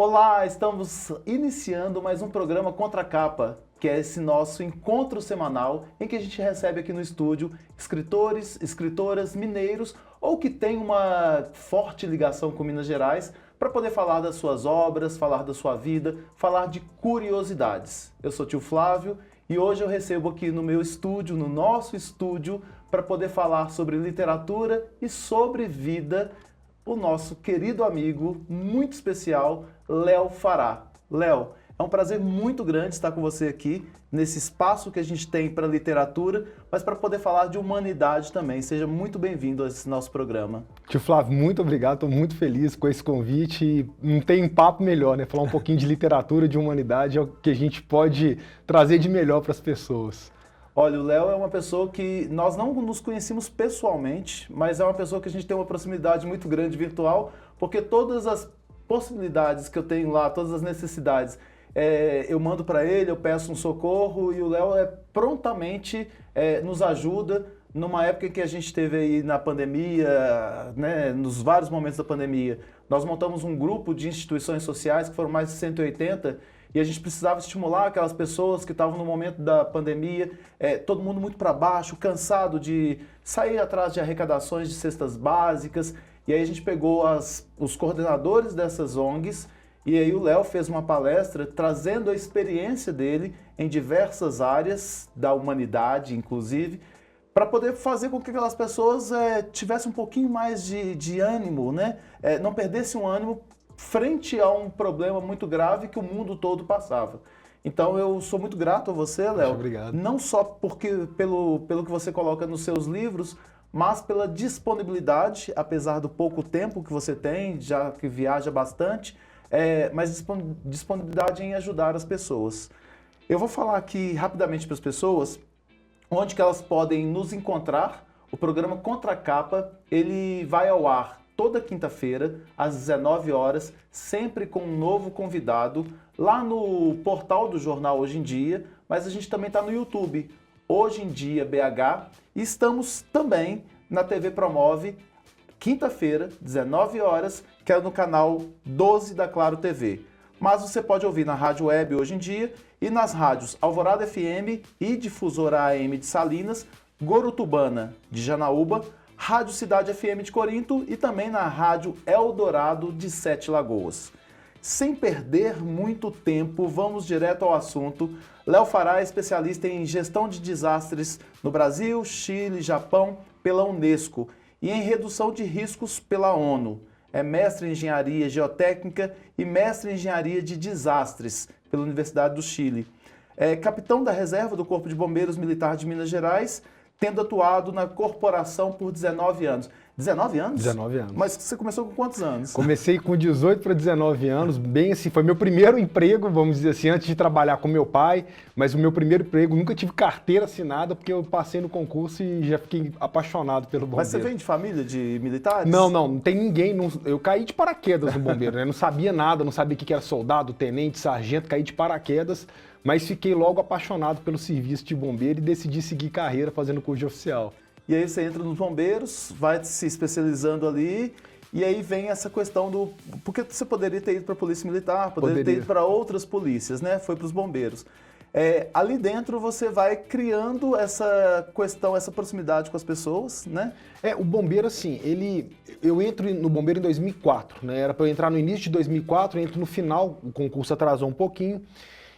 Olá, estamos iniciando mais um programa Contra a Capa, que é esse nosso encontro semanal em que a gente recebe aqui no estúdio escritores, escritoras, mineiros ou que têm uma forte ligação com Minas Gerais para poder falar das suas obras, falar da sua vida, falar de curiosidades. Eu sou tio Flávio e hoje eu recebo aqui no meu estúdio, no nosso estúdio, para poder falar sobre literatura e sobre vida, o nosso querido amigo, muito especial, Léo Fará. Léo, é um prazer muito grande estar com você aqui, nesse espaço que a gente tem para literatura, mas para poder falar de humanidade também. Seja muito bem-vindo a esse nosso programa. Tio Flávio, muito obrigado, estou muito feliz com esse convite e não tem um papo melhor, né? Falar um pouquinho de literatura, de humanidade, é o que a gente pode trazer de melhor para as pessoas. Olha, o Léo é uma pessoa que nós não nos conhecemos pessoalmente, mas é uma pessoa que a gente tem uma proximidade muito grande virtual, porque todas as possibilidades que eu tenho lá, todas as necessidades, eu mando para ele, eu peço um socorro e o Léo prontamente nos ajuda numa época em que a gente teve aí na pandemia, né, nos vários momentos da pandemia. Nós montamos um grupo de instituições sociais que foram mais de 180 e a gente precisava estimular aquelas pessoas que estavam no momento da pandemia, todo mundo muito para baixo, cansado de sair atrás de arrecadações de cestas básicas. E aí a gente pegou os coordenadores dessas ONGs e aí o Léo fez uma palestra trazendo a experiência dele em diversas áreas da humanidade, inclusive, para poder fazer com que aquelas pessoas tivessem um pouquinho mais de ânimo, né? Não perdessem o ânimo frente a um problema muito grave que o mundo todo passava. Então eu sou muito grato a você, Léo. Obrigado. Não só pelo que você coloca nos seus livros, mas pela disponibilidade, apesar do pouco tempo que você tem, já que viaja bastante, mas disponibilidade em ajudar as pessoas. Eu vou falar aqui rapidamente para as pessoas onde que elas podem nos encontrar. O programa Contra a Capa, ele vai ao ar toda quinta-feira, às 19 horas, sempre com um novo convidado, lá no portal do jornal Hoje em Dia, mas a gente também está no YouTube, Hoje em Dia BH, e estamos também na TV Promove, quinta-feira, 19 horas, que é no canal 12 da Claro TV. Mas você pode ouvir na Rádio Web Hoje em Dia e nas rádios Alvorada FM e Difusora AM de Salinas, Gorutubana de Janaúba, Rádio Cidade FM de Corinto e também na Rádio Eldorado de Sete Lagoas. Sem perder muito tempo, vamos direto ao assunto. Léo Fará é especialista em gestão de desastres no Brasil, Chile, Japão, pela Unesco e em redução de riscos pela ONU. É mestre em engenharia geotécnica e mestre em engenharia de desastres pela Universidade do Chile. É capitão da reserva do Corpo de Bombeiros Militar de Minas Gerais, tendo atuado na corporação por 19 anos. 19 anos? 19 anos. Mas você começou com quantos anos? Comecei com 18 para 19 anos, bem assim, foi meu primeiro emprego, vamos dizer assim, antes de trabalhar com meu pai, mas o meu primeiro emprego, nunca tive carteira assinada, porque eu passei no concurso e já fiquei apaixonado pelo bombeiro. Mas você vem de família de militares? Não tem ninguém, eu caí de paraquedas no bombeiro, né? Não sabia nada, não sabia o que era soldado, tenente, sargento, caí de paraquedas, mas fiquei logo apaixonado pelo serviço de bombeiro e decidi seguir carreira fazendo curso de oficial. E aí você entra nos bombeiros, vai se especializando ali, e aí vem essa questão do... Porque você poderia ter ido para a polícia militar, poderia ter ido para outras polícias, né? Foi para os bombeiros. Ali dentro você vai criando essa questão, essa proximidade com as pessoas, né? O bombeiro, assim, eu entro no bombeiro em 2004, né? Era para eu entrar no início de 2004, eu entro no final, o concurso atrasou um pouquinho,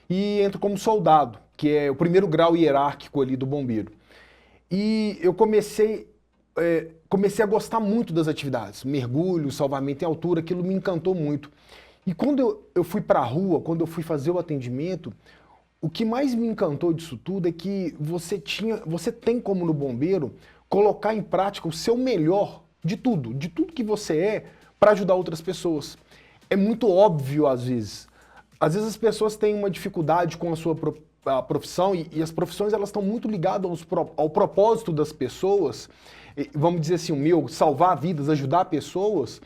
e entro como soldado, que é o primeiro grau hierárquico ali do bombeiro. E eu comecei a gostar muito das atividades, mergulho, salvamento em altura, aquilo me encantou muito. E quando eu fui para a rua, quando eu fui fazer o atendimento, o que mais me encantou disso tudo é que você tem como no bombeiro colocar em prática o seu melhor de tudo que você é para ajudar outras pessoas. É muito óbvio às vezes. Às vezes as pessoas têm uma dificuldade com a sua profissão e as profissões elas estão muito ligadas ao propósito das pessoas. Vamos dizer assim, o meu, salvar vidas, ajudar pessoas,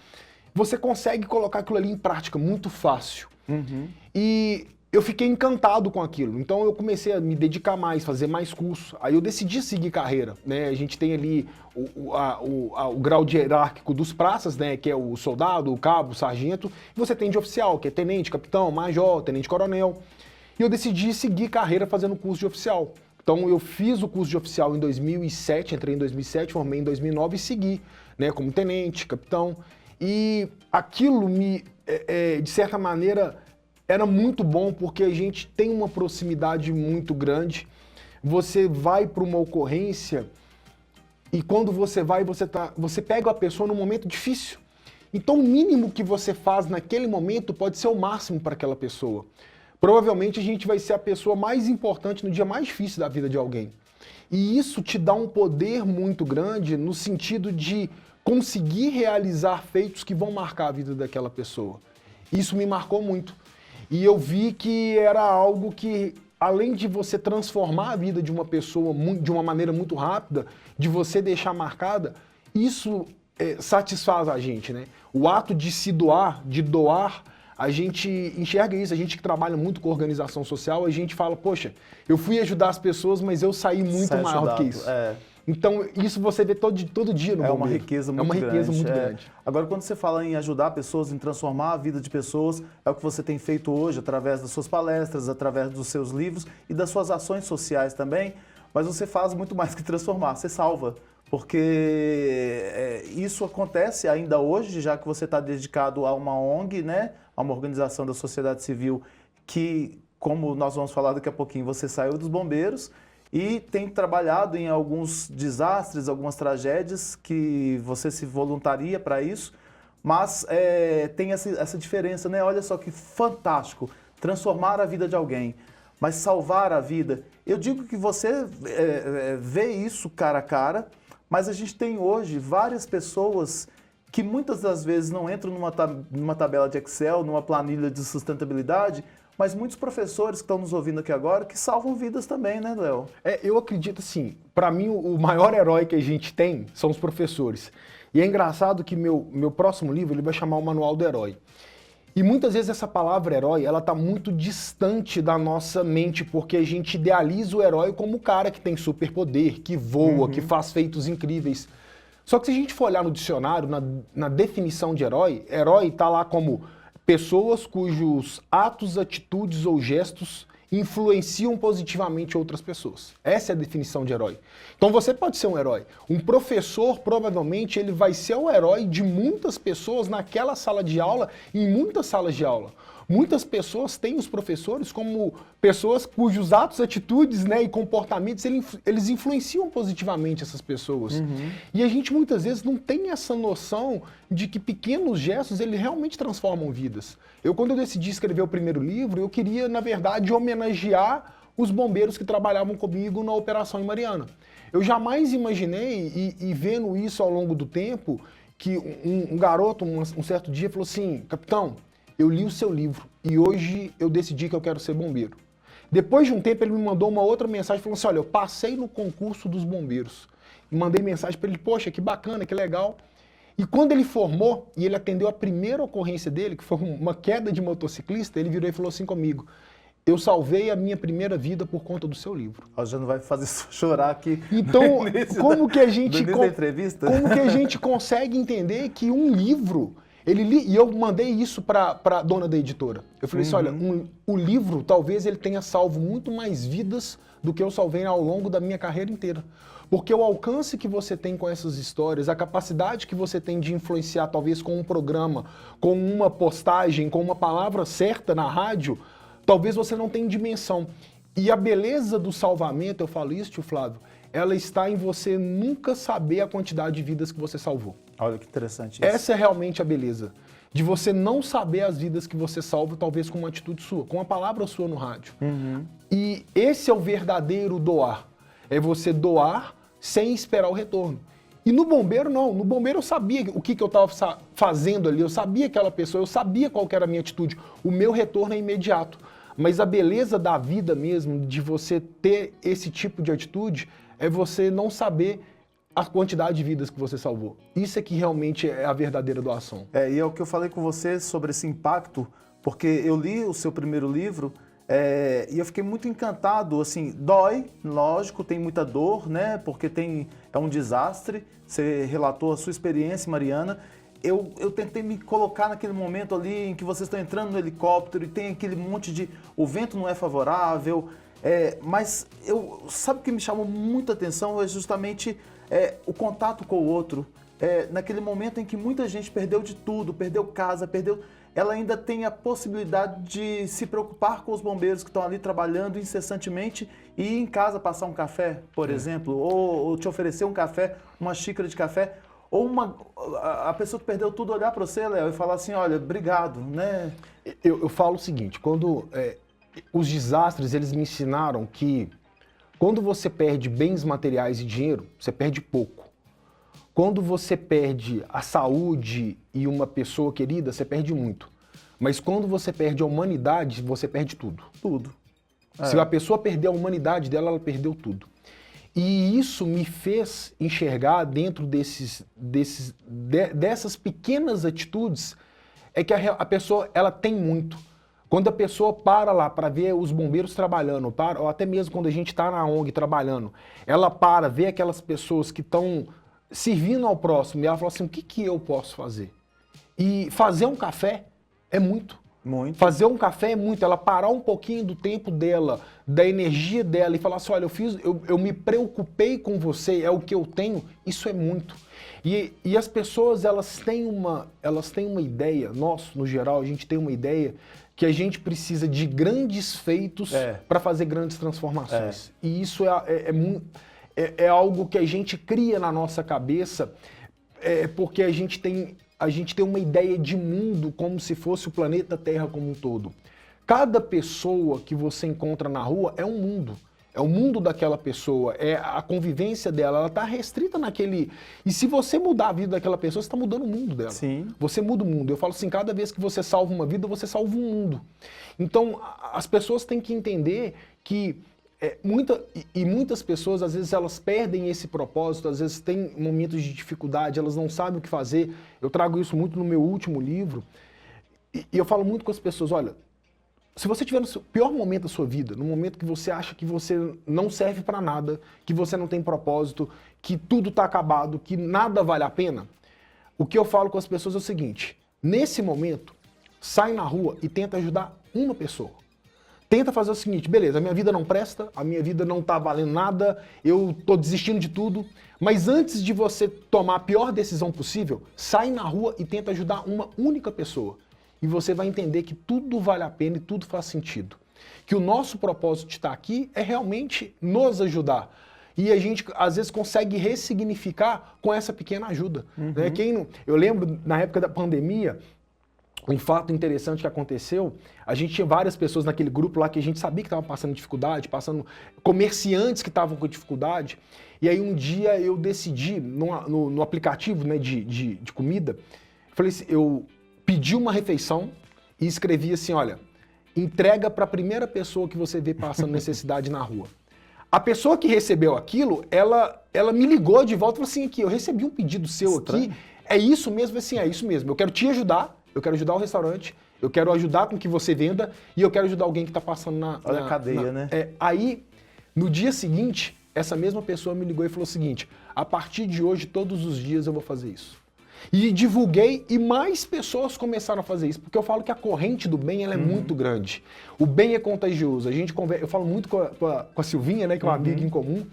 você consegue colocar aquilo ali em prática muito fácil. Uhum. E eu fiquei encantado com aquilo. Então eu comecei a me dedicar mais, fazer mais cursos. Aí eu decidi seguir carreira, né? A gente tem ali o grau de hierárquico dos praças, né? Que é o soldado, o cabo, o sargento. E você tem de oficial, que é tenente, capitão, major, tenente-coronel. E eu decidi seguir carreira fazendo curso de oficial. Então eu fiz o curso de oficial em 2007, entrei em 2007, formei em 2009 e segui, né? Como tenente, capitão. E aquilo de certa maneira, era muito bom porque a gente tem uma proximidade muito grande. Você vai para uma ocorrência e quando você vai, você pega a pessoa num momento difícil. Então o mínimo que você faz naquele momento pode ser o máximo para aquela pessoa. Provavelmente a gente vai ser a pessoa mais importante no dia mais difícil da vida de alguém. E isso te dá um poder muito grande no sentido de conseguir realizar feitos que vão marcar a vida daquela pessoa. Isso me marcou muito. E eu vi que era algo que, além de você transformar a vida de uma pessoa de uma maneira muito rápida, de você deixar marcada, isso satisfaz a gente, né? O ato de se doar, de doar, a gente enxerga isso, a gente que trabalha muito com organização social, a gente fala, poxa, eu fui ajudar as pessoas, mas eu saí muito maior do que isso. Então, isso você vê todo dia no bombeiro. É uma riqueza muito grande. É uma riqueza muito grande. Agora, quando você fala em ajudar pessoas, em transformar a vida de pessoas, é o que você tem feito hoje, através das suas palestras, através dos seus livros e das suas ações sociais também, mas você faz muito mais que transformar, você salva. Porque isso acontece ainda hoje, já que você está dedicado a uma ONG, né? A uma organização da sociedade civil que, como nós vamos falar daqui a pouquinho, você saiu dos bombeiros e tem trabalhado em alguns desastres, algumas tragédias que você se voluntaria para isso, mas tem essa diferença, né? Olha só que fantástico, transformar a vida de alguém, mas salvar a vida. Eu digo que você vê isso cara a cara, mas a gente tem hoje várias pessoas que muitas das vezes não entram numa tabela de Excel, numa planilha de sustentabilidade, mas muitos professores que estão nos ouvindo aqui agora que salvam vidas também, né, Léo? Eu acredito assim, para mim o maior herói que a gente tem são os professores. E é engraçado que meu próximo livro ele vai chamar o Manual do Herói. E muitas vezes essa palavra herói, ela tá muito distante da nossa mente, porque a gente idealiza o herói como o cara que tem superpoder, que voa, que faz feitos incríveis. Só que se a gente for olhar no dicionário, na definição de herói, herói tá lá como pessoas cujos atos, atitudes ou gestos influenciam positivamente outras pessoas. Essa é a definição de herói. Então você pode ser um herói. Um professor, provavelmente, ele vai ser o herói de muitas pessoas naquela sala de aula e em muitas salas de aula. Muitas pessoas têm os professores como pessoas cujos atos, atitudes, né, e comportamentos, eles influenciam positivamente essas pessoas. E a gente muitas vezes não tem essa noção de que pequenos gestos, eles realmente transformam vidas. Quando eu decidi escrever o primeiro livro, eu queria, na verdade, homenagear os bombeiros que trabalhavam comigo na Operação em Mariana. Eu jamais imaginei, e vendo isso ao longo do tempo, que um garoto, um certo dia, falou assim, capitão, eu li o seu livro e hoje eu decidi que eu quero ser bombeiro. Depois de um tempo ele me mandou uma outra mensagem falando assim, olha, eu passei no concurso dos bombeiros. E mandei mensagem para ele, poxa, que bacana, que legal. E quando ele formou e ele atendeu a primeira ocorrência dele, que foi uma queda de motociclista, ele virou e falou assim comigo, eu salvei a minha primeira vida por conta do seu livro. Já não vai fazer chorar aqui. Então, como que a gente consegue entender que um livro... E eu mandei isso para a dona da editora. Eu falei assim, olha, o livro talvez ele tenha salvo muito mais vidas do que eu salvei ao longo da minha carreira inteira. Porque o alcance que você tem com essas histórias, a capacidade que você tem de influenciar talvez com um programa, com uma postagem, com uma palavra certa na rádio, talvez você não tenha dimensão. E a beleza do salvamento, eu falo isso, tio Flávio, ela está em você nunca saber a quantidade de vidas que você salvou. Olha que interessante isso. Essa é realmente a beleza. De você não saber as vidas que você salva, talvez com uma atitude sua, com uma palavra sua no rádio. E esse é o verdadeiro doar. É você doar sem esperar o retorno. E no bombeiro, não. No bombeiro eu sabia o que eu estava fazendo ali, eu sabia aquela pessoa, eu sabia qual que era a minha atitude. O meu retorno é imediato. Mas a beleza da vida mesmo, de você ter esse tipo de atitude, é você não saber a quantidade de vidas que você salvou. Isso é que realmente é a verdadeira doação. E é o que eu falei com você sobre esse impacto, porque eu li o seu primeiro livro E eu fiquei muito encantado, assim, dói, lógico, tem muita dor, né? Porque é um desastre. Você relatou a sua experiência, Mariana. Eu tentei me colocar naquele momento ali em que vocês estão entrando no helicóptero e tem aquele monte de... O vento não é favorável, mas sabe o que me chamou muita atenção? É justamente o contato com o outro. Naquele momento em que muita gente perdeu de tudo, perdeu casa, ela ainda tem a possibilidade de se preocupar com os bombeiros que estão ali trabalhando incessantemente e ir em casa passar um café, por exemplo, ou te oferecer um café, uma xícara de café, ou a pessoa que perdeu tudo olhar para você, Léo, e falar assim, olha, obrigado, né? Eu falo o seguinte, quando os desastres, eles me ensinaram que quando você perde bens materiais e dinheiro, você perde pouco. Quando você perde a saúde e uma pessoa querida, você perde muito. Mas quando você perde a humanidade, você perde tudo. Tudo. Se a pessoa perder a humanidade dela, ela perdeu tudo. E isso me fez enxergar dentro dessas pequenas atitudes, que a pessoa ela tem muito. Quando a pessoa para lá para ver os bombeiros trabalhando, ou até mesmo quando a gente está na ONG trabalhando, ela vê aquelas pessoas que estão servindo ao próximo, e ela fala assim, o que eu posso fazer? E fazer um café é muito. Muito. Fazer um café é muito. Ela parar um pouquinho do tempo dela, da energia dela e falar assim, olha, eu me preocupei com você, é o que eu tenho, isso é muito. E as pessoas, elas têm uma ideia, nós, no geral, a gente tem uma ideia que a gente precisa de grandes feitos para fazer grandes transformações. E isso é algo que a gente cria na nossa cabeça, porque a gente tem uma ideia de mundo como se fosse o planeta Terra como um todo. Cada pessoa que você encontra na rua é um mundo. É o mundo daquela pessoa, é a convivência dela, ela está restrita naquele... E se você mudar a vida daquela pessoa, você está mudando o mundo dela. Sim. Você muda o mundo. Eu falo assim, cada vez que você salva uma vida, você salva um mundo. Então, as pessoas têm que entender que muitas pessoas, às vezes, elas perdem esse propósito, às vezes têm momentos de dificuldade, elas não sabem o que fazer. Eu trago isso muito no meu último livro. E eu falo muito com as pessoas, olha, se você estiver no pior momento da sua vida, no momento que você acha que você não serve para nada, que você não tem propósito, que tudo está acabado, que nada vale a pena, o que eu falo com as pessoas é o seguinte, nesse momento, sai na rua e tenta ajudar uma pessoa. Tenta fazer o seguinte, beleza, a minha vida não presta, a minha vida não tá valendo nada, eu tô desistindo de tudo, mas antes de você tomar a pior decisão possível, sai na rua e tenta ajudar uma única pessoa. E você vai entender que tudo vale a pena e tudo faz sentido. Que o nosso propósito de estar aqui é realmente nos ajudar. E a gente, às vezes, consegue ressignificar com essa pequena ajuda. Né? Eu lembro, na época da pandemia, um fato interessante que aconteceu, a gente tinha várias pessoas naquele grupo lá que a gente sabia que estavam passando dificuldade, comerciantes que estavam com dificuldade. E aí um dia eu decidi, no aplicativo, né, de comida, eu pedi uma refeição e escrevi assim, olha, entrega para a primeira pessoa que você vê passando necessidade na rua. A pessoa que recebeu aquilo, ela me ligou de volta e falou assim, aqui, eu recebi um pedido seu aqui, é isso mesmo? Assim, é isso mesmo, eu quero te ajudar, eu quero ajudar o restaurante, eu quero ajudar com que você venda e eu quero ajudar alguém que está passando na cadeia, né? Aí, no dia seguinte, essa mesma pessoa me ligou e falou o seguinte, a partir de hoje, todos os dias eu vou fazer isso. E divulguei e mais pessoas começaram a fazer isso, porque eu falo que a corrente do bem ela é muito grande. O bem é contagioso. Eu falo muito com a Silvinha, né, que é uma amiga em comum,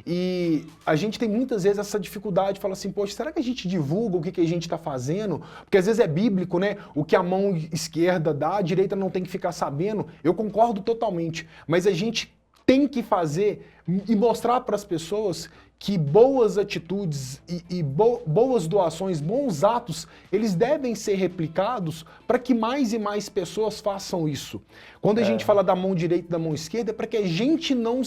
e a gente tem muitas vezes essa dificuldade, fala assim, poxa, será que a gente divulga o que a gente está fazendo? Porque às vezes é bíblico, né? O que a mão esquerda dá, a direita não tem que ficar sabendo. Eu concordo totalmente, mas a gente tem que fazer e mostrar para as pessoas que boas atitudes e boas doações, bons atos, eles devem ser replicados para que mais e mais pessoas façam isso. Quando a gente fala da mão direita e da mão esquerda, é para que a gente não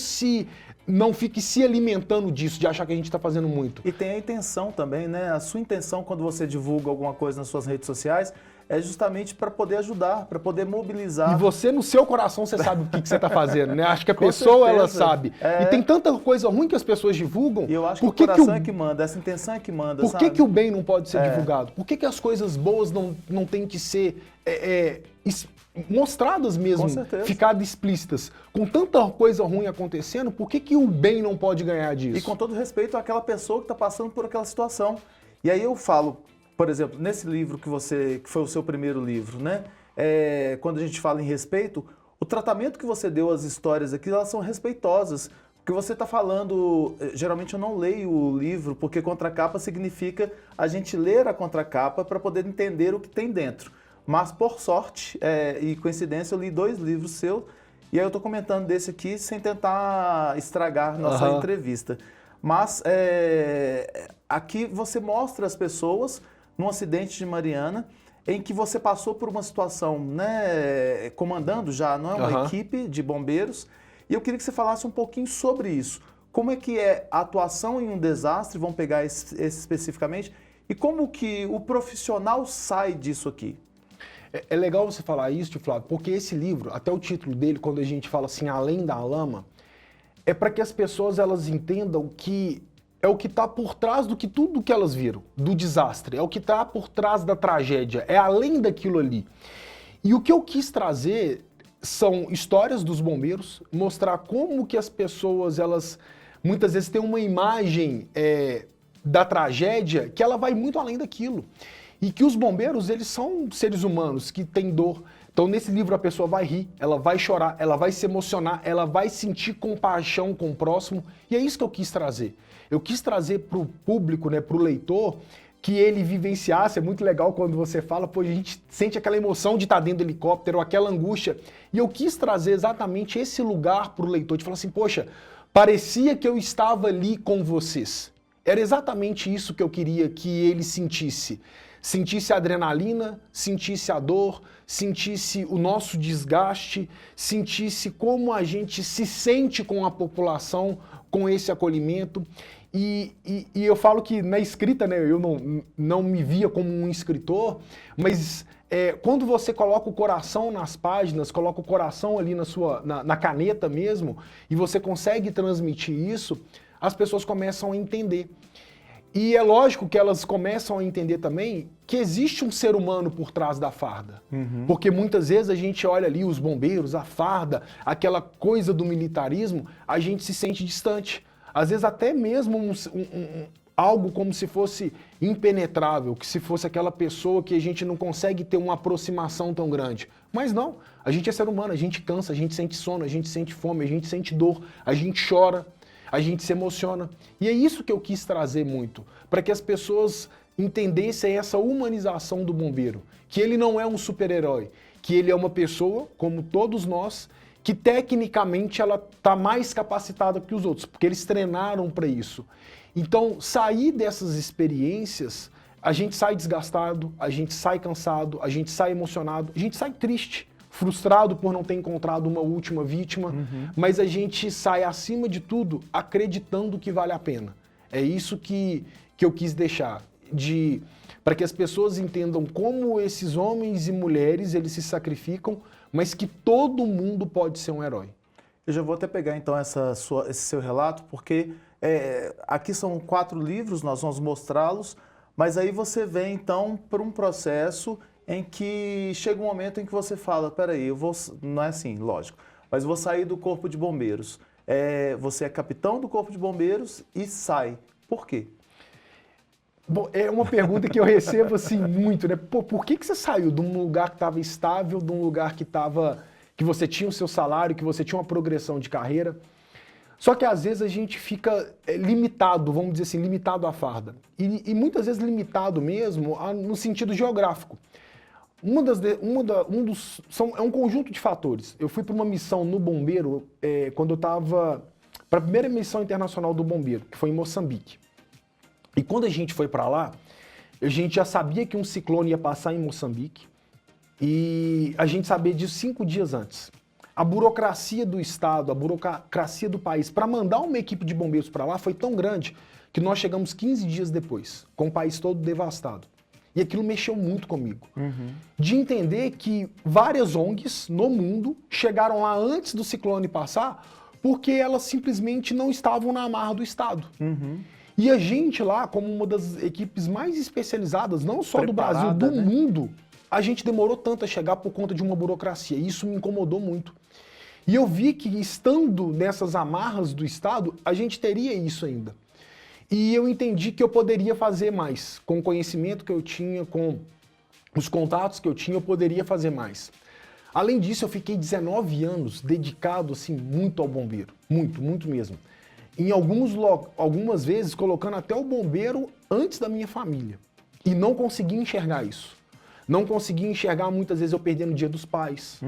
fique se alimentando disso, de achar que a gente está fazendo muito. E tem a intenção também, né? A sua intenção quando você divulga alguma coisa nas suas redes sociais é justamente para poder ajudar, para poder mobilizar. E você, no seu coração, você sabe o que você está fazendo, né? Acho que a Com pessoa, ela certeza. sabe. E tem tanta coisa ruim que as pessoas divulgam. E eu acho que Por o coração o- é que manda, essa intenção é que manda, Por sabe? que o bem não pode ser divulgado? Por que as coisas boas não têm que ser mostradas mesmo, Com certeza. ficar explícitas? Com tanta coisa ruim acontecendo, por que o bem não pode ganhar disso? E com todo respeito àquela pessoa que está passando por aquela situação. E aí eu falo, por exemplo, nesse livro que foi o seu primeiro livro, né? Quando a gente fala em respeito, o tratamento que você deu às histórias aqui, elas são respeitosas. Porque você está falando, geralmente eu não leio o livro, porque contracapa significa a gente ler a contracapa para poder entender o que tem dentro. Mas, por sorte e coincidência, eu li 2 livros seus, e aí eu estou comentando desse aqui sem tentar estragar nossa entrevista. Mas aqui você mostra as pessoas num acidente de Mariana, em que você passou por uma situação, né, comandando já, não é uma equipe de bombeiros, e eu queria que você falasse um pouquinho sobre isso. Como é que é a atuação em um desastre, vamos pegar esse especificamente, e como que o profissional sai disso aqui? É legal você falar isso, Flávio, porque esse livro, até o título dele, quando a gente fala assim, Além da Lama, é para que as pessoas elas entendam que é o que está por trás do que tudo que elas viram, do desastre, é o que está por trás da tragédia, é além daquilo ali. E o que eu quis trazer são histórias dos bombeiros, mostrar como que as pessoas, elas muitas vezes têm uma imagem da tragédia que ela vai muito além daquilo. E que os bombeiros, eles são seres humanos que têm dor. Então, nesse livro, a pessoa vai rir, ela vai chorar, ela vai se emocionar, ela vai sentir compaixão com o próximo. E é isso que eu quis trazer. Eu quis trazer para o público, né, para o leitor, que ele vivenciasse. É muito legal quando você fala, pô, a gente sente aquela emoção de estar dentro do helicóptero, aquela angústia. E eu quis trazer exatamente esse lugar para o leitor, de falar assim, poxa, parecia que eu estava ali com vocês. Era exatamente isso que eu queria que ele sentisse. Sentisse a adrenalina, sentisse a dor, sentisse o nosso desgaste, sentisse como a gente se sente com a população, com esse acolhimento. E eu falo que na escrita, né, eu não me via como um escritor, mas quando você coloca o coração nas páginas, coloca o coração ali na caneta mesmo, e você consegue transmitir isso, as pessoas começam a entender. E é lógico que elas começam a entender também que existe um ser humano por trás da farda. Porque muitas vezes a gente olha ali os bombeiros, a farda, aquela coisa do militarismo, a gente se sente distante. Às vezes até mesmo algo como se fosse impenetrável, que se fosse aquela pessoa que a gente não consegue ter uma aproximação tão grande. Mas não, a gente é ser humano, a gente cansa, a gente sente sono, a gente sente fome, a gente sente dor, a gente chora. A gente se emociona. E é isso que eu quis trazer muito, para que as pessoas entendessem essa humanização do bombeiro, que ele não é um super-herói, que ele é uma pessoa, como todos nós, que tecnicamente ela está mais capacitada que os outros, porque eles treinaram para isso. Então, sair dessas experiências, a gente sai desgastado, a gente sai cansado, a gente sai emocionado, a gente sai triste, frustrado por não ter encontrado uma última vítima, mas a gente sai, acima de tudo, acreditando que vale a pena. É isso que eu quis deixar, para que as pessoas entendam como esses homens e mulheres, eles se sacrificam, mas que todo mundo pode ser um herói. Eu já vou até pegar, então, esse seu relato, porque aqui são 4 livros, nós vamos mostrá-los, mas aí você vem, então, para um processo em que chega um momento em que você fala, peraí, não é assim, lógico, mas eu vou sair do Corpo de Bombeiros. Você é capitão do Corpo de Bombeiros e sai. Por quê? Bom, é uma pergunta que eu recebo assim muito, né? Pô, por que você saiu de um lugar que estava estável, de um lugar que você tinha o seu salário, que você tinha uma progressão de carreira? Só que às vezes a gente fica limitado, vamos dizer assim, limitado à farda. E muitas vezes limitado mesmo no sentido geográfico. É um conjunto de fatores. Eu fui para uma missão no bombeiro quando eu estava para a primeira missão internacional do bombeiro, que foi em Moçambique. E quando a gente foi para lá, a gente já sabia que um ciclone ia passar em Moçambique e a gente sabia disso 5 dias antes. A burocracia do Estado, a burocracia do país para mandar uma equipe de bombeiros para lá foi tão grande que nós chegamos 15 dias depois, com o país todo devastado. E aquilo mexeu muito comigo. De entender que várias ONGs no mundo chegaram lá antes do ciclone passar porque elas simplesmente não estavam na amarra do Estado. E a gente lá, como uma das equipes mais especializadas, não só do Brasil, do mundo, a gente demorou tanto a chegar por conta de uma burocracia. E isso me incomodou muito. E eu vi que estando nessas amarras do Estado, a gente teria isso ainda. E eu entendi que eu poderia fazer mais. Com o conhecimento que eu tinha, com os contatos que eu tinha, eu poderia fazer mais. Além disso, eu fiquei 19 anos dedicado assim, muito ao bombeiro. Muito, muito mesmo. Em algumas vezes, colocando até o bombeiro antes da minha família. E não consegui enxergar isso. Não consegui enxergar, muitas vezes, eu perdendo o dia dos pais.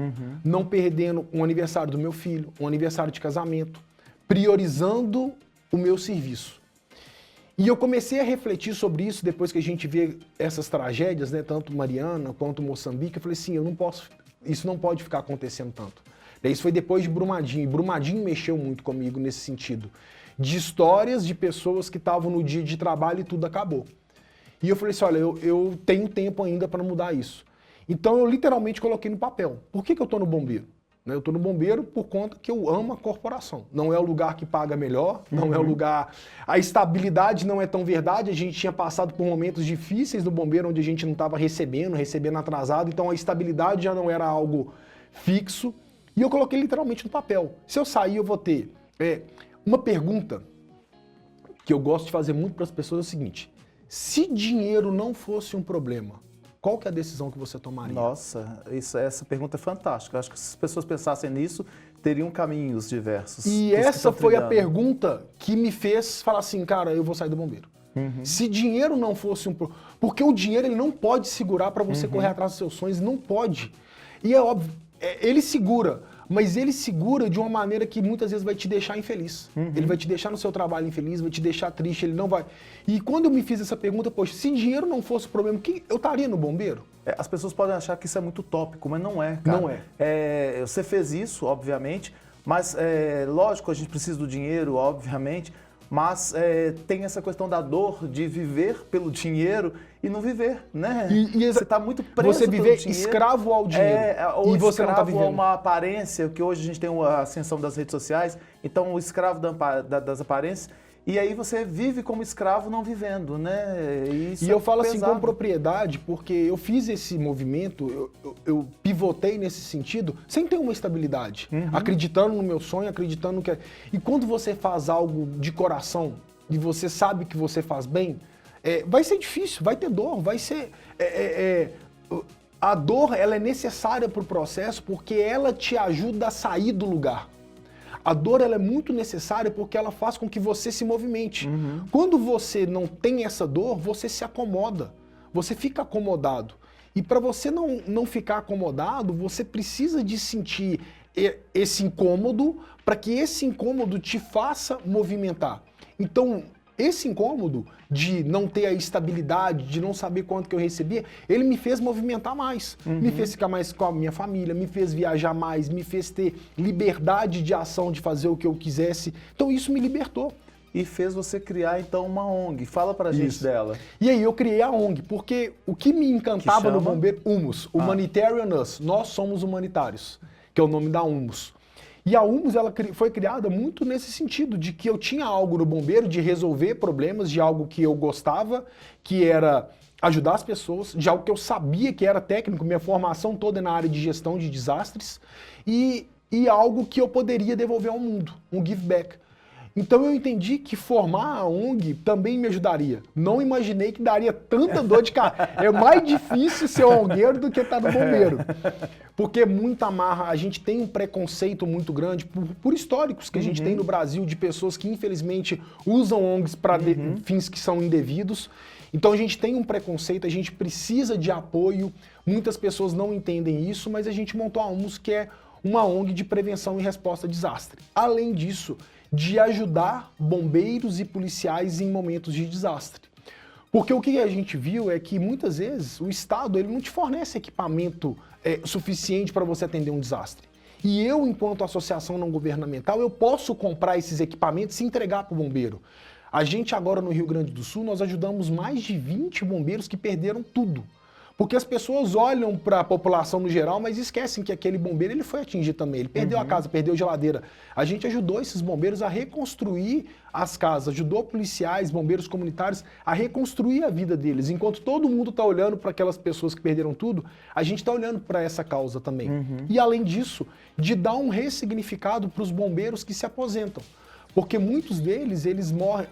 Não perdendo um aniversário do meu filho, um aniversário de casamento. Priorizando o meu serviço. E eu comecei a refletir sobre isso depois que a gente vê essas tragédias, né, tanto Mariana quanto Moçambique. Eu falei assim, eu não posso, isso não pode ficar acontecendo tanto. Isso foi depois de Brumadinho. E Brumadinho mexeu muito comigo nesse sentido. De histórias de pessoas que estavam no dia de trabalho e tudo acabou. E eu falei assim, olha, eu tenho tempo ainda para mudar isso. Então eu literalmente coloquei no papel. Por que eu estou no bombeiro? Eu estou no bombeiro por conta que eu amo a corporação. Não é o lugar que paga melhor, não é o lugar... A estabilidade não é tão verdade. A gente tinha passado por momentos difíceis no bombeiro, onde a gente não estava recebendo atrasado. Então a estabilidade já não era algo fixo. E eu coloquei literalmente no papel. Se eu sair, eu vou ter... Uma pergunta que eu gosto de fazer muito para as pessoas é o seguinte. Se dinheiro não fosse um problema, qual que é a decisão que você tomaria? Nossa, essa pergunta é fantástica. Eu acho que se as pessoas pensassem nisso, teriam caminhos diversos. E essa foi a pergunta que me fez falar assim, cara, eu vou sair do bombeiro. Se dinheiro não fosse um problema... Porque o dinheiro ele não pode segurar para você correr atrás dos seus sonhos, não pode. E é óbvio, ele segura, mas ele segura de uma maneira que muitas vezes vai te deixar infeliz. Ele vai te deixar no seu trabalho infeliz, vai te deixar triste, ele não vai... E quando eu me fiz essa pergunta, poxa, se dinheiro não fosse o problema, eu estaria no bombeiro? As pessoas podem achar que isso é muito utópico, mas não é, cara. Não é. Você fez isso, obviamente, mas lógico, a gente precisa do dinheiro, obviamente, mas tem essa questão da dor de viver pelo dinheiro e não viver, né? Você está muito preso você viver pelo dinheiro, escravo ao dinheiro ou e você não está vivendo. a uma aparência, que hoje a gente tem a ascensão das redes sociais, então o escravo das aparências, e aí você vive como escravo não vivendo, né? E eu falo assim com propriedade, porque eu fiz esse movimento, eu pivotei nesse sentido, sem ter uma estabilidade, acreditando no meu sonho, acreditando que... E quando você faz algo de coração, e você sabe que você faz bem, vai ser difícil, vai ter dor, vai ser... A dor, ela é necessária para o processo, porque ela te ajuda a sair do lugar. A dor ela é muito necessária porque ela faz com que você se movimente. Quando você não tem essa dor, você se acomoda, você fica acomodado. E para você não ficar acomodado, você precisa de sentir esse incômodo para que esse incômodo te faça movimentar. Então, esse incômodo de não ter a estabilidade, de não saber quanto que eu recebia, ele me fez movimentar mais, me fez ficar mais com a minha família, me fez viajar mais, me fez ter liberdade de ação, de fazer o que eu quisesse. Então isso me libertou. E fez você criar, então, uma ONG. Fala pra gente dela. E aí eu criei a ONG, porque o que me encantava no bombeiro, Humus, Humanitarian Us, nós somos humanitários, que é o nome da Humus. E a Humus ela foi criada muito nesse sentido, de que eu tinha algo no bombeiro, de resolver problemas, de algo que eu gostava, que era ajudar as pessoas, de algo que eu sabia que era técnico, minha formação toda é na área de gestão de desastres, e algo que eu poderia devolver ao mundo, um give back. Então eu entendi que formar a ONG também me ajudaria. Não imaginei que daria tanta dor de cabeça. É mais difícil ser ONGeiro do que estar no bombeiro. Porque muita amarra, a gente tem um preconceito muito grande por históricos que a gente tem no Brasil de pessoas que infelizmente usam ONGs para fins que são indevidos. Então a gente tem um preconceito, a gente precisa de apoio. Muitas pessoas não entendem isso, mas a gente montou a Humus, que é uma ONG de prevenção e resposta a desastre. Além disso, de ajudar bombeiros e policiais em momentos de desastre. Porque o que a gente viu é que muitas vezes o Estado ele não te fornece equipamento suficiente para você atender um desastre. E eu, enquanto associação não governamental, eu posso comprar esses equipamentos e entregar para o bombeiro. A gente agora no Rio Grande do Sul, nós ajudamos mais de 20 bombeiros que perderam tudo. Porque as pessoas olham para a população no geral, mas esquecem que aquele bombeiro ele foi atingido também. Ele perdeu a casa, perdeu a geladeira. A gente ajudou esses bombeiros a reconstruir as casas, ajudou policiais, bombeiros comunitários a reconstruir a vida deles. Enquanto todo mundo está olhando para aquelas pessoas que perderam tudo, a gente está olhando para essa causa também. E além disso, de dar um ressignificado para os bombeiros que se aposentam. Porque muitos deles, eles morrem...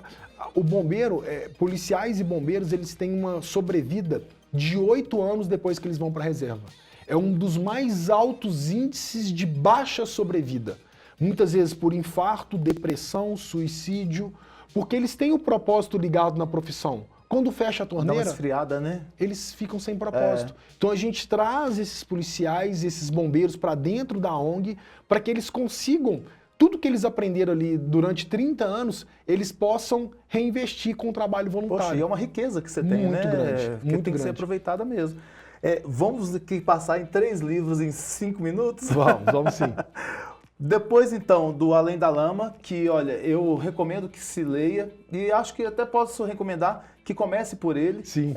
O bombeiro, policiais e bombeiros, eles têm uma sobrevida de 8 anos depois que eles vão para a reserva. É um dos mais altos índices de baixa sobrevida. Muitas vezes por infarto, depressão, suicídio, porque eles têm o propósito ligado na profissão. Quando fecha a torneira, dá uma esfriada, né? Eles ficam sem propósito. Então a gente traz esses policiais, esses bombeiros para dentro da ONG, para que eles consigam, tudo que eles aprenderam ali durante 30 anos, eles possam reinvestir com o trabalho voluntário. Poxa, e é uma riqueza que você tem, muito né? Grande, Que muito tem que ser aproveitada mesmo. Vamos aqui passar em 3 livros em 5 minutos? Vamos sim. Depois, então, do Além da Lama, que, olha, eu recomendo que se leia, e acho que até posso recomendar que comece por ele. Sim.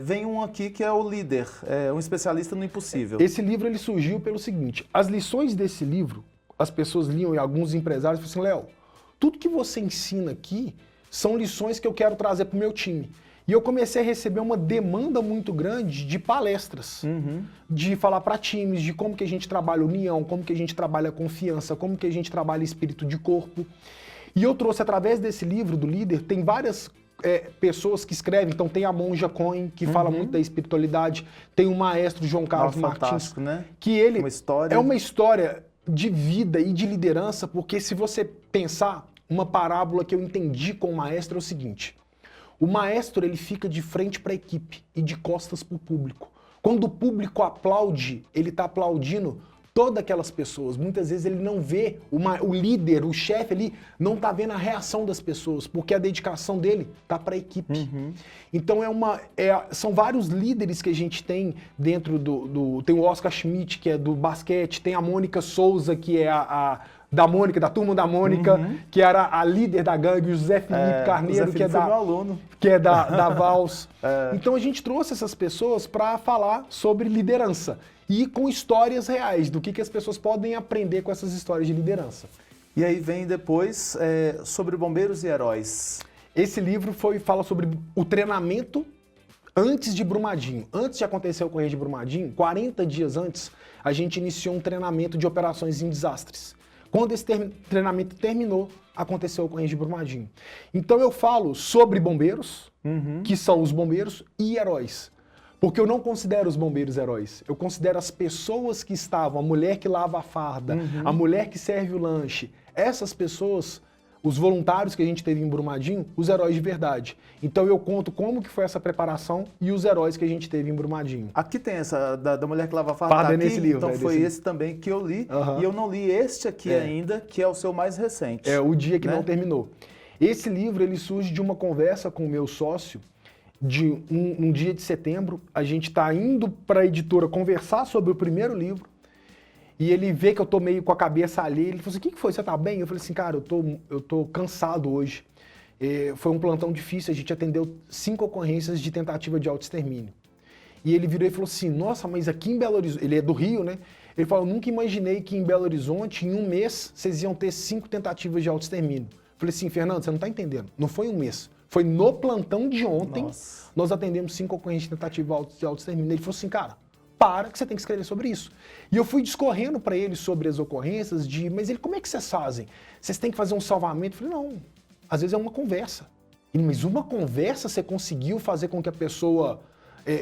Vem um aqui que é o Líder, um especialista no impossível. Esse livro ele surgiu pelo seguinte, as lições desse livro, as pessoas liam e alguns empresários falaram assim, Léo, tudo que você ensina aqui são lições que eu quero trazer para o meu time. E eu comecei a receber uma demanda muito grande de palestras, de falar para times, de como que a gente trabalha união, como que a gente trabalha confiança, como que a gente trabalha espírito de corpo. E eu trouxe, através desse livro do Líder, tem várias pessoas que escrevem, então tem a Monja Cohen, que fala muito da espiritualidade, tem o maestro João Carlos Martins, né? Que ele é uma história de vida e de liderança, porque se você pensar, uma parábola que eu entendi com o maestro é o seguinte, o maestro ele fica de frente para a equipe e de costas para o público. Quando o público aplaude, ele está aplaudindo todas aquelas pessoas. Muitas vezes ele não vê, o líder, o chefe ali, não está vendo a reação das pessoas, porque a dedicação dele está para a equipe. Então são vários líderes que a gente tem dentro tem o Oscar Schmidt, que é do basquete, tem a Mônica Souza, que é da turma da Mônica, que era a líder da gangue, o José Felipe Carneiro, que é meu aluno. Que é da Vals. Então a gente trouxe essas pessoas para falar sobre liderança e com histórias reais, do que as pessoas podem aprender com essas histórias de liderança. E aí vem depois sobre bombeiros e heróis. Esse livro fala sobre o treinamento antes de Brumadinho. Antes de acontecer o ocorrer de Brumadinho, 40 dias antes, a gente iniciou um treinamento de operações em desastres. Quando esse treinamento terminou, aconteceu o ocorrência de Brumadinho. Então eu falo sobre bombeiros, que são os bombeiros, e heróis. Porque eu não considero os bombeiros heróis. Eu considero as pessoas que estavam, a mulher que lava a farda, a mulher que serve o lanche. Essas pessoas, os voluntários que a gente teve em Brumadinho, os heróis de verdade. Então eu conto como que foi essa preparação e os heróis que a gente teve em Brumadinho. Aqui tem essa da mulher que lava a farda, Farda nesse livro. Então foi esse também que eu li. E eu não li este aqui ainda, que é o seu mais recente. É O Dia que Não Terminou. Esse livro ele surge de uma conversa com o meu sócio, de um dia de setembro. A gente está indo para a editora conversar sobre o primeiro livro. E ele vê que eu tô meio com a cabeça ali. Ele falou assim, o que foi? Você tá bem? Eu falei assim, cara, eu tô cansado hoje. Foi um plantão difícil, a gente atendeu 5 ocorrências de tentativa de autoextermínio. E ele virou e falou assim, nossa, mas aqui em Belo Horizonte... Ele é do Rio, né? Ele falou, eu nunca imaginei que em Belo Horizonte, em um mês, vocês iam ter 5 tentativas de autoextermínio. Eu falei assim, Fernando, você não tá entendendo. Não foi um mês. Foi no plantão de ontem, nós atendemos 5 ocorrências de tentativa de autoextermínio. Ele falou assim, cara, para que você tem que escrever sobre isso. E eu fui discorrendo para ele sobre as ocorrências mas como é que vocês fazem? Vocês têm que fazer um salvamento? Eu falei, não, às vezes é uma conversa. Mas uma conversa você conseguiu fazer com que a pessoa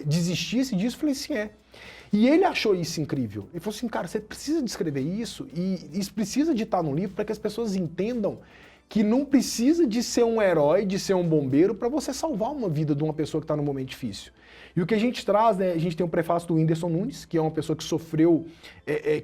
desistisse disso? Eu falei, sim, é. E ele achou isso incrível. Ele falou assim, cara, você precisa de escrever isso e isso precisa de estar no livro para que as pessoas entendam que não precisa de ser um herói, de ser um bombeiro para você salvar uma vida de uma pessoa que está num momento difícil. E o que a gente traz, né, a gente tem um prefácio do Whindersson Nunes, que é uma pessoa que sofreu,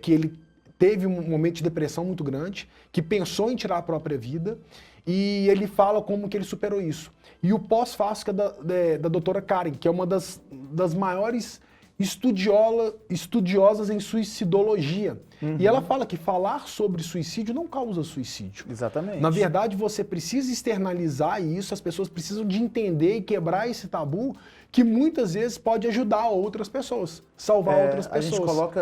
que ele teve um momento de depressão muito grande, que pensou em tirar a própria vida, e ele fala como que ele superou isso. E o pós-fácil que é da doutora Karen, que é uma das maiores estudiosas em suicidologia. E ela fala que falar sobre suicídio não causa suicídio. Exatamente. Na verdade, você precisa externalizar isso, as pessoas precisam de entender e quebrar esse tabu que muitas vezes pode ajudar outras pessoas, salvar outras pessoas.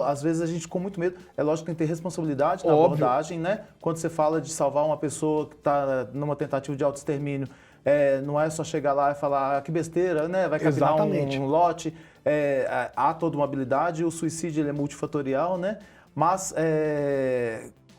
Às vezes a gente com muito medo, é lógico que tem que ter responsabilidade na Óbvio. abordagem, né? Quando você fala de salvar uma pessoa que está numa tentativa de autoextermínio, não é só chegar lá e falar que besteira, né? Vai capinar Exatamente. um lote. Há toda uma habilidade, o suicídio ele é multifatorial, né? Mas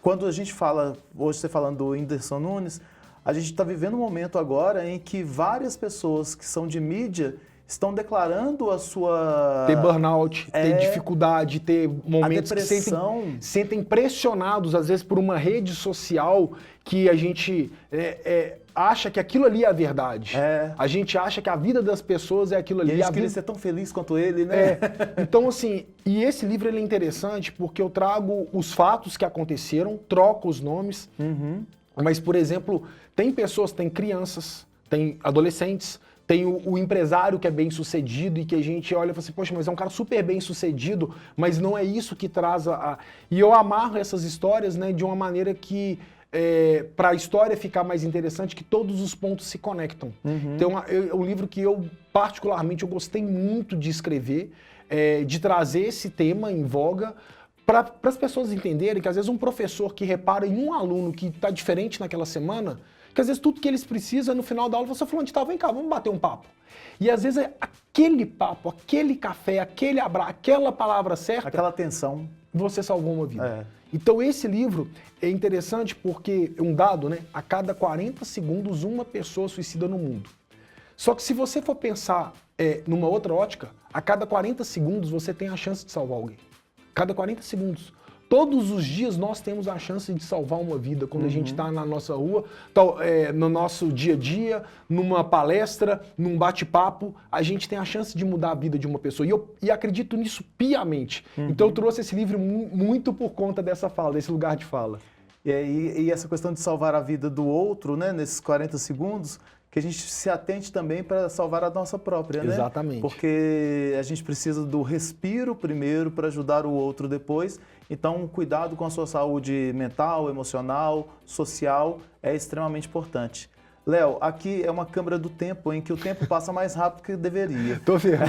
quando a gente fala, hoje você falando do Whindersson Nunes, a gente está vivendo um momento agora em que várias pessoas que são de mídia estão declarando a sua... Ter burnout, ter dificuldade, ter momentos que sentem pressionados, às vezes, por uma rede social que a gente acha que aquilo ali é a verdade. A gente acha que a vida das pessoas é aquilo ali. E a gente queria ser tão feliz quanto ele, né? Então, assim, e esse livro ele é interessante porque eu trago os fatos que aconteceram, troco os nomes, mas, por exemplo, tem pessoas, tem crianças, tem adolescentes, tem o empresário que é bem sucedido e que a gente olha e fala assim, poxa, mas é um cara super bem sucedido, mas não é isso que traz a... E eu amarro essas histórias, né, de uma maneira que, para a história ficar mais interessante, que todos os pontos se conectam. Então, é um livro que eu, particularmente, eu gostei muito de escrever, de trazer esse tema em voga, para as pessoas entenderem que, às vezes, um professor que repara em um aluno que está diferente naquela semana, que às vezes tudo que eles precisam no final da aula, você falando de tal, vem cá, vamos bater um papo. E às vezes aquele papo, aquele café, aquele abraço, aquela palavra certa... Aquela atenção. Você salvou uma vida. Então esse livro é interessante porque, um dado, né? A cada 40 segundos uma pessoa suicida no mundo. Só que se você for pensar numa outra ótica, a cada 40 segundos você tem a chance de salvar alguém. Cada 40 segundos. Todos os dias nós temos a chance de salvar uma vida quando a gente está na nossa rua, no nosso dia a dia, numa palestra, num bate-papo, a gente tem a chance de mudar a vida de uma pessoa. E acredito nisso piamente. Então eu trouxe esse livro muito por conta dessa fala, desse lugar de fala. E essa questão de salvar a vida do outro, né, nesses 40 segundos, que a gente se atente também para salvar a nossa própria, né? Exatamente. Porque a gente precisa do respiro primeiro para ajudar o outro depois. Então, cuidado com a sua saúde mental, emocional, social é extremamente importante. Léo, aqui é uma câmara do tempo, em que o tempo passa mais rápido que deveria. Tô vendo.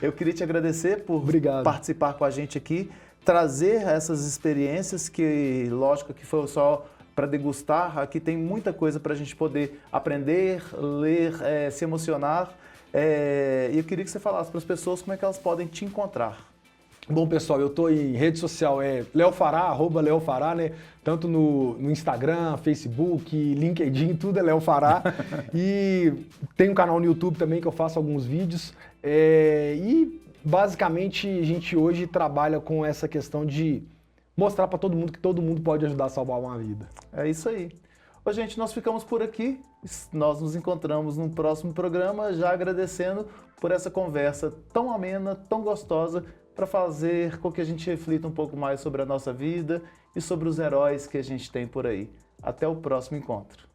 Eu queria te agradecer por Obrigado. Participar com a gente aqui, trazer essas experiências que, lógico, que foi só para degustar. Aqui tem muita coisa para a gente poder aprender, ler, se emocionar. E eu queria que você falasse para as pessoas como é que elas podem te encontrar. Bom, pessoal, eu estou em rede social, Léo Fará, @LéoFará, né? Tanto no Instagram, Facebook, LinkedIn, tudo é Léo Fará. E tem um canal no YouTube também que eu faço alguns vídeos. E basicamente a gente hoje trabalha com essa questão de mostrar para todo mundo que todo mundo pode ajudar a salvar uma vida. É isso aí. Ô, gente, nós ficamos por aqui. Nós nos encontramos no próximo programa, já agradecendo por essa conversa tão amena, tão gostosa, para fazer com que a gente reflita um pouco mais sobre a nossa vida e sobre os heróis que a gente tem por aí. Até o próximo encontro.